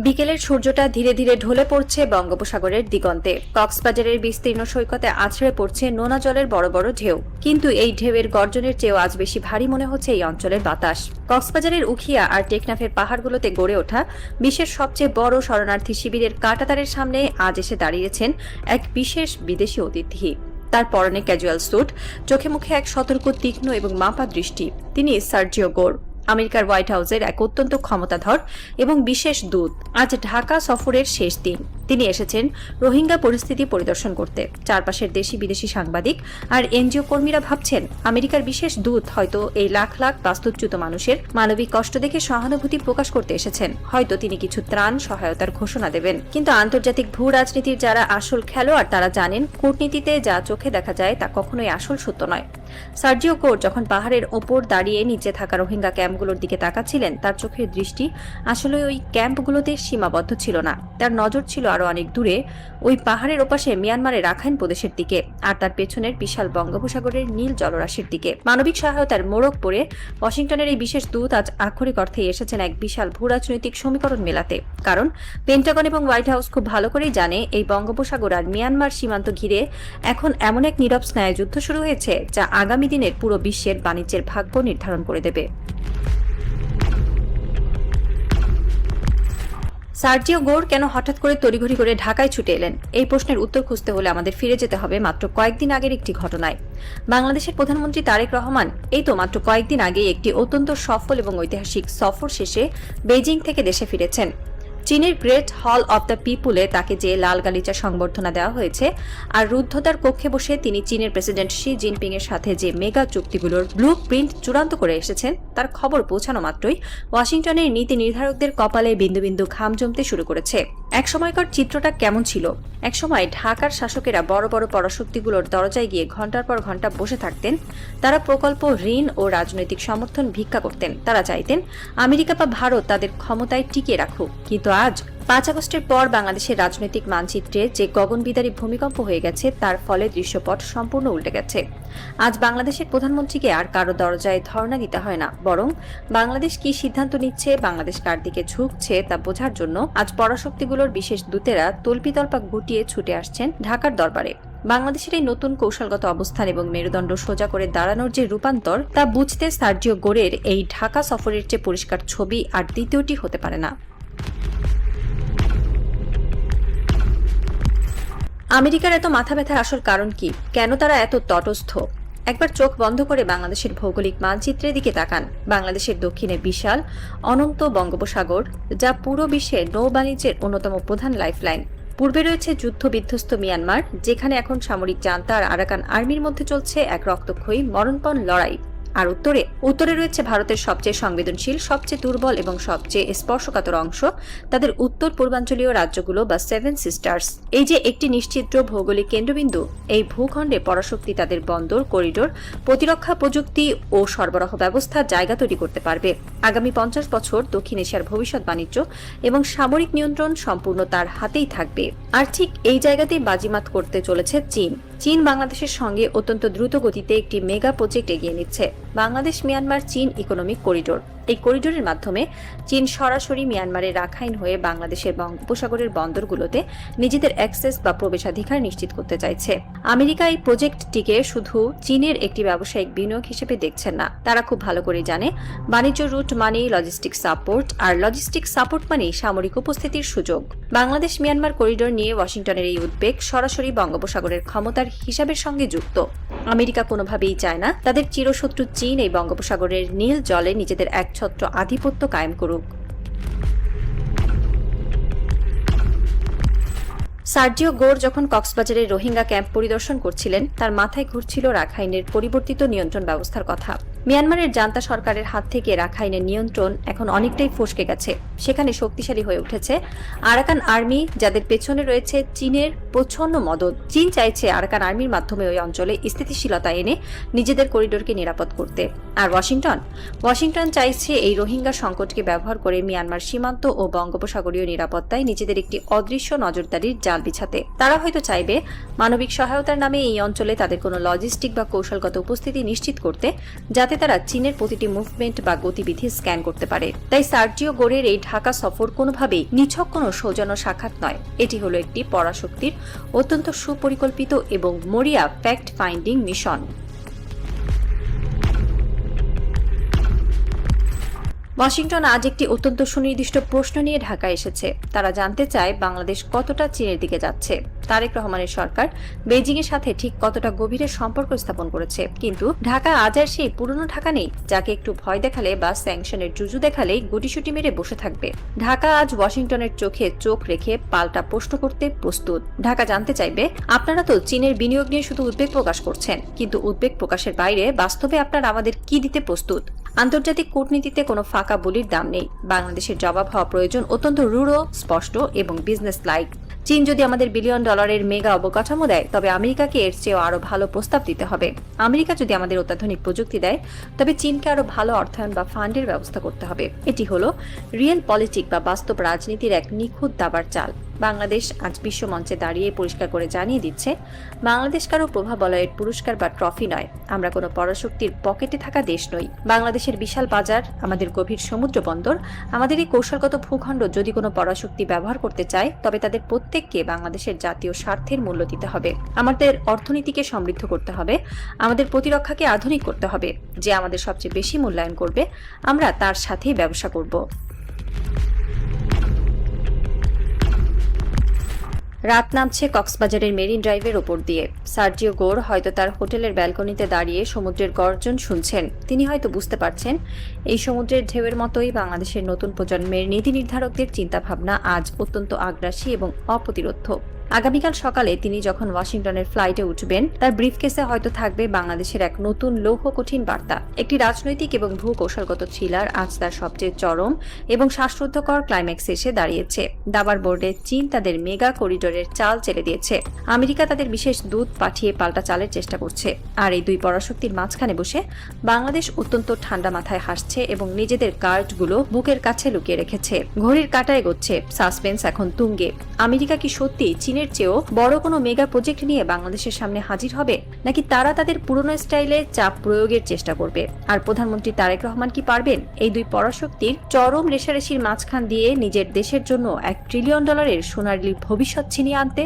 বিকেলের সূর্যটা ধীরে ধীরে ঢলে পড়ছে বঙ্গোপসাগরের দিগন্তে। কক্সবাজারের বিস্তীর্ণ সৈকতে আছড়ে পড়ছে নোনা জলের বড় বড় ঢেউ, কিন্তু এই ঢেউয়ের গর্জনের চেয়েও আজ বেশি ভারী মনে হচ্ছে এই অঞ্চলের বাতাস। কক্সবাজারের উখিয়া আর টেকনাফের পাহাড়গুলোতে গড়ে ওঠা বিশ্বের সবচেয়ে বড় শরণার্থী শিবিরের কাঁটাতারের সামনে আজ এসে দাঁড়িয়েছেন এক বিশেষ বিদেশি অতিথি। তার পরনে ক্যাজুয়াল স্যুট, চোখে মুখে এক সতর্ক, তীক্ষ্ণ এবং মাপা দৃষ্টি। তিনি সার্জিও গোর, আমেরিকার হোয়াইট হাউসের এক অত্যন্ত ক্ষমতাধর এবং বিশেষ দূত। আজ ঢাকা সফরের শেষ দিন। তিনি এসেছেন রোহিঙ্গা পরিস্থিতি পরিদর্শন করতে। চারপাশের দেশি বিদেশি সাংবাদিক আর এনজিও কর্মীরা ভাবছেন আমেরিকার বিশেষ দূত হয়তো এই লাখ লাখ বাস্তুচ্যুত মানুষের মানবিক কষ্ট দেখে সহানুভূতি প্রকাশ করতে এসেছেন। হয়তো তিনি কিছু ত্রাণ সহায়তার ঘোষণা দেবেন। কিন্তু আন্তর্জাতিক ভূ রাজনীতির যারা আসল খেলোয়াড় তারা জানেন, কূটনীতিতে যা চোখে দেখা যায় তা কখনোই আসল সত্য নয়। সার্জিও গোর যখন পাহাড়ের ওপর দাঁড়িয়ে নিচে থাকা রোহিঙ্গা ক্যাম্পগুলোর দিকে তাকাচ্ছিলেন, তার চোখের দৃষ্টি আসলে ওই ক্যাম্পগুলোতে সীমাবদ্ধ ছিল না। তার নজর ছিল আরো অনেক দূরে, ওই পাহাড়ের ওপাশে মিয়ানমারের রাখাইন প্রদেশের দিকে, আর তার পেছনের বিশাল বঙ্গোপসাগরের নীল জলরাশির দিকে। মানবিক সহায়তার মোড়ক পড়ে ওয়াশিংটনের এই বিশেষ দূত আজ আক্ষরিক অর্থে এসেছেন এক বিশাল ভূরাজনৈতিক সমীকরণ মেলাতে। কারণ পেন্টাগন এবং হোয়াইট হাউস খুব ভালো করেই জানে এই বঙ্গোপসাগর আর মিয়ানমার সীমান্ত ঘিরে এখন এমন এক নীরব স্নায়ুযুদ্ধ শুরু হয়েছে যা আগামী দিনের পুরো বিশ্বের বাণিজ্যের ভাগ্য নির্ধারণ করে দেবে। সার্জিও গোর কেন হঠাৎ করে তড়িঘড়ি করে ঢাকায় ছুটে এলেন? এই প্রশ্নের উত্তর খুঁজতে হলে আমাদের ফিরে যেতে হবে মাত্র কয়েকদিন আগের একটি ঘটনায়। বাংলাদেশের প্রধানমন্ত্রী তারেক রহমান এই তো মাত্র কয়েকদিন আগে একটি অত্যন্ত সফল এবং ঐতিহাসিক সফর শেষে বেইজিং থেকে দেশে ফিরেছেন। চীনের গ্রেট হল অব দ্য পিপুলে তাকে যে লাল গালিচা সংবর্ধনা দেওয়া হয়েছে, আর রুদ্ধদ্বার কক্ষে বসে তিনি চীনের প্রেসিডেন্ট শি জিনপিং এর সাথে যে মেগা চুক্তিগুলোর ব্লু প্রিন্ট চূড়ান্ত করে এসেছেন, তার খবর পৌঁছানো মাত্রই ওয়াশিংটনের নীতি নির্ধারকদের কপালে বিন্দু বিন্দু ঘাম জমতে শুরু করেছে। এক সময়কার চিত্রটা কেমন ছিল? একসময় ঢাকার শাসকেরা বড় বড় পরাশক্তিগুলোর দরজায় গিয়ে ঘন্টার পর ঘন্টা বসে থাকতেন। তারা প্রকল্প, ঋণ ও রাজনৈতিক সমর্থন ভিক্ষা করতেন। তারা চাইতেন আমেরিকা বা ভারত তাদের ক্ষমতায় টিকিয়ে রাখুক। কিন্তু আজ 5 আগস্টের পর বাংলাদেশের রাজনৈতিক মানচিত্রে যে গগনবিদারী ভূমিকম্প হয়ে গেছে, তার ফলে দৃশ্যপট সম্পূর্ণ উল্টে গেছে। আজ বাংলাদেশের প্রধানমন্ত্রীকে আর কারো দরজায় ধর্ণা দিতে হয় না, বরং বাংলাদেশ কি সিদ্ধান্ত নিচ্ছে, বাংলাদেশ কার দিকে ঝুঁকছে তা বোঝার জন্য আজ পরাশক্তিগুলোর বিশেষ দূতেরা তল্পিতল্পা গুটিয়ে ছুটে আসছেন ঢাকার দরবারে। বাংলাদেশের এই নতুন কৌশলগত অবস্থান এবং মেরুদণ্ড সোজা করে দাঁড়ানোর যে রূপান্তর, তা বুঝতে সার্জিও গোরের এই ঢাকা সফরের চেয়ে পরিষ্কার ছবি আর দ্বিতীয়টি হতে পারে না। আমেরিকার এত মাথা ব্যথার আসল কারণ কি? কেন তারা এত তটস্থ? একবার চোখ বন্ধ করে বাংলাদেশের ভৌগোলিক মানচিত্রের দিকে তাকান। বাংলাদেশের দক্ষিণে বিশাল অনন্ত বঙ্গোপসাগর, যা পুরো বিশ্বের নৌবাণিজ্যের অন্যতম প্রধান লাইফলাইন। পূর্বে রয়েছে যুদ্ধ বিধ্বস্ত মিয়ানমার, যেখানে এখন সামরিক জান্তা আর আরাকান আর্মির মধ্যে চলছে এক রক্তক্ষয়ী মরণপণ লড়াই। আর উত্তরে রয়েছে ভারতের সবচেয়ে সংবেদনশীল, সবচেয়ে দুর্বল এবং সবচেয়ে স্পর্শকাতর অংশ, তাদের উত্তর পূর্বাঞ্চলীয় রাজ্যগুলো বা 7 সিস্টার্স। এই যে একটি নিশ্চিদ্র ভৌগোলিক কেন্দ্রবিন্দু, এই ভূখণ্ডে পরাশক্তি তাদের বন্দর, করিডোর, প্রতিরক্ষা প্রযুক্তি ও সরবরাহ ব্যবস্থার জায়গা তৈরি করতে পারবে। আগামী 50 বছর দক্ষিণ এশিয়ার ভবিষ্যৎ বাণিজ্য এবং সামরিক নিয়ন্ত্রণ সম্পূর্ণ তার হাতেই থাকবে। আর ঠিক এই জায়গাতেই বাজিমাত করতে চলেছে চীন। চীন বাংলাদেশের সঙ্গে অত্যন্ত দ্রুত গতিতে একটি মেগা প্রজেক্ট এগিয়ে নিচ্ছে, বাংলাদেশ মিয়ানমার চীন ইকোনমিক করিডোর। এই করিডোরের মাধ্যমে চীন সরাসরি মিয়ানমারের রাখাইন হয়ে বাংলাদেশের বঙ্গোপসাগরের বন্দরগুলোতে নিজেদের অ্যাক্সেস বা প্রবেশাধিকার নিশ্চিত করতে চাইছে। আমেরিকা এই প্রজেক্টটিকে শুধু চীনের একটি ব্যবসায়িক বিনিয়োগ হিসেবে দেখছেন না। তারা খুব ভালো করে জানে বাণিজ্য রুট মানে লজিস্টিক সাপোর্ট, আর লজিস্টিক সাপোর্ট মানে সামরিক উপস্থিতির সুযোগ। বাংলাদেশ মিয়ানমার করিডোর নিয়ে ওয়াশিংটনের এই উদ্বেগ সরাসরি বঙ্গোপসাগরের ক্ষমতার হিসাবের সঙ্গে যুক্ত। আমেরিকা কোনোভাবেই চায় না তাদের চিরশত্রু চীন এই বঙ্গোপসাগরের নীল জলে নিজেদের একছত্র আধিপত্য কায়েম করুক। সার্জিও গোর যখন কক্সবাজারের রোহিঙ্গা ক্যাম্প পরিদর্শন করছিলেন, তার মাথায় ঘুরছিল রাখাইনের পরিবর্তিত নিয়ন্ত্রণ ব্যবস্থার কথা। মিয়ানমারের জান্তা সরকারের হাত থেকে রাখাইনের নিয়ন্ত্রণ এখন অনেকটাই ফসকে গেছে। সেখানে শক্তিশালী হয়ে উঠেছে আরাকান আর্মি, যাদের পেছনে রয়েছে চীনের প্রচ্ছন্ন মদত। চীন চাইছে আরাকান আর্মির মাধ্যমে ওই অঞ্চলে স্থিতিশীলতা এনে নিজেদের করিডোরকে নিরাপদ করতে। আর ওয়াশিংটন চাইছে এই রোহিঙ্গা সংকটকে ব্যবহার করে মিয়ানমার সীমান্ত ও বঙ্গোপসাগরীয় নিরাপত্তায় নিজেদের একটি অদৃশ্য নজরদারির জাল বিছাতে। তারা হয়তো চাইবে মানবিক সহায়তার নামে এই অঞ্চলে তাদের কোনো লজিস্টিক বা কৌশলগত উপস্থিতি নিশ্চিত করতে, যাতে যাতে তারা চীনের প্রতিটি মুভমেন্ট বা গতিবিধি স্ক্যান করতে পারে। তাই সার্জিও গোরের এই ঢাকা সফর কোনোভাবেই নিছক কোনো সৌজন্য সাক্ষাৎ নয়, এটি হলো একটি পরাশক্তির অত্যন্ত সুপরিকল্পিত এবং মরিয়া ফ্যাক্ট ফাইন্ডিং মিশন। ওয়াশিংটন আজ একটি অত্যন্ত সুনির্দিষ্ট প্রশ্ন নিয়ে ঢাকায় এসেছে। তারা জানতে চায় বাংলাদেশ কতটা চীনের দিকে যাচ্ছে। তারেক রহমানের সরকার বেজিং এর সাথে ঠিক কতটা গভীরের সম্পর্ক স্থাপন করেছে। কিন্তু ঢাকা আজ আর সেই পুরনো ঢাকা নেই, যাকে একটু ভয় দেখালে বা স্যাংশনের জুজু দেখালেই গুটিসুটি মেরে বসে থাকবে। ঢাকা আজ ওয়াশিংটনের চোখে চোখ রেখে পাল্টা প্রশ্ন করতে প্রস্তুত। ঢাকা জানতে চাইবে, আপনারা তো চীনের বিনিয়োগ নিয়ে শুধু উদ্বেগ প্রকাশ করছেন, কিন্তু উদ্বেগ প্রকাশের বাইরে বাস্তবে আপনারা আমাদের কি দিতে প্রস্তুত? আন্তর্জাতিক কূটনীতিতে কোনো ফাঁকা বলির দাম নেই। বাংলাদেশের জবাব হওয়া প্রয়োজন অত্যন্ত রূঢ়, স্পষ্ট এবং বিজনেস লাইক। চীন যদি আমাদের বিলিয়ন ডলারের মেগা অবকাঠামো দেয়, তবে আমেরিকাকে এর চেয়েও আরো ভালো প্রস্তাব দিতে হবে। আমেরিকা যদি আমাদের অত্যাধুনিক প্রযুক্তি দেয়, তবে চীনকে আরো ভালো অর্থায়ন বা ফান্ডের ব্যবস্থা করতে হবে। এটি হলো রিয়েল পলিটিক বা বাস্তব রাজনীতির এক নিখুঁত দাবার চাল। বাংলাদেশ আজ বিশ্ব মঞ্চে দাঁড়িয়ে পরিষ্কার করে জানিয়ে দিচ্ছে, বাংলাদেশ কারো প্রভাব বলয়ের পুরস্কার বা ট্রফি নয়। আমরা কোনো পরাশক্তির পকেটে থাকা দেশ নই। বাংলাদেশের বিশাল বাজার, আমাদের গভীর সমুদ্র বন্দর, আমাদের এই কৌশলগত ভূখণ্ড যদি কোনো পরাশক্তি ব্যবহার করতে চায়, তবে তাদের প্রত্যেককে বাংলাদেশের জাতীয় স্বার্থের মূল্য দিতে হবে। আমাদের অর্থনীতিকে সমৃদ্ধ করতে হবে, আমাদের প্রতিরক্ষাকে আধুনিক করতে হবে। যে আমাদের সবচেয়ে বেশি মূল্যায়ন করবে, আমরা তার সাথেই ব্যবসা করব। রাত নামছে কক্সবাজারের মেরিন ড্রাইভের ওপর দিয়ে। সার্জিও গোর হয়তো তার হোটেলের ব্যালকনিতে দাঁড়িয়ে সমুদ্রের গর্জন শুনছেন। তিনি হয়তো বুঝতে পারছেন, এই সমুদ্রের ঢেউয়ের মতোই বাংলাদেশের নতুন প্রজন্মের নীতি নির্ধারকদের চিন্তাভাবনা আজ অত্যন্ত আগ্রাসী এবং অপ্রতিরোধ্য। আগামীকাল সকালে তিনি যখন ওয়াশিংটনের ফ্লাইটে উঠবেন, তার ব্রিফকেসে হয়তো থাকবে বাংলাদেশের এক নতুন লৌহ কঠিন বার্তা। একটি রাজনৈতিক এবং ভূ কৌশলগত থ্রিলার আজ তার সবচেয়ে চরম এবং শ্বাসরুদ্ধকর ক্লাইম্যাক্সে এসে দাঁড়িয়েছে। দাবার বোর্ডে চীন তাদের মেগা করিডোরের চাল ছেড়ে দিয়েছে। আমেরিকা তাদের বিশেষ দূত পাঠিয়ে পাল্টা চালের চেষ্টা করছে। আর এই দুই পরাশক্তির মাঝখানে বসে বাংলাদেশ অত্যন্ত ঠান্ডা মাথায় হাসছে এবং নিজেদের কার্ডগুলো বুকের কাছে লুকিয়ে রেখেছে। ঘড়ির কাঁটা এগোচ্ছে, সাসপেন্স এখন তুঙ্গে। আমেরিকা কি সত্যি চীনের চেয়েও বড় কোনো মেগা প্রজেক্ট নিয়ে বাংলাদেশের সামনে হাজির হবে, নাকি তারা তাদের পুরনো স্টাইলে চাপ প্রয়োগের চেষ্টা করবে? আর প্রধানমন্ত্রী তারেক রহমান কি পারবেন এই দুই পরাশক্তির চরম রেশারেশির মাঝখান দিয়ে নিজের দেশের জন্য $1 ট্রিলিয়ন সোনালী ভবিষ্যৎ ছিনিয়ে আনতে?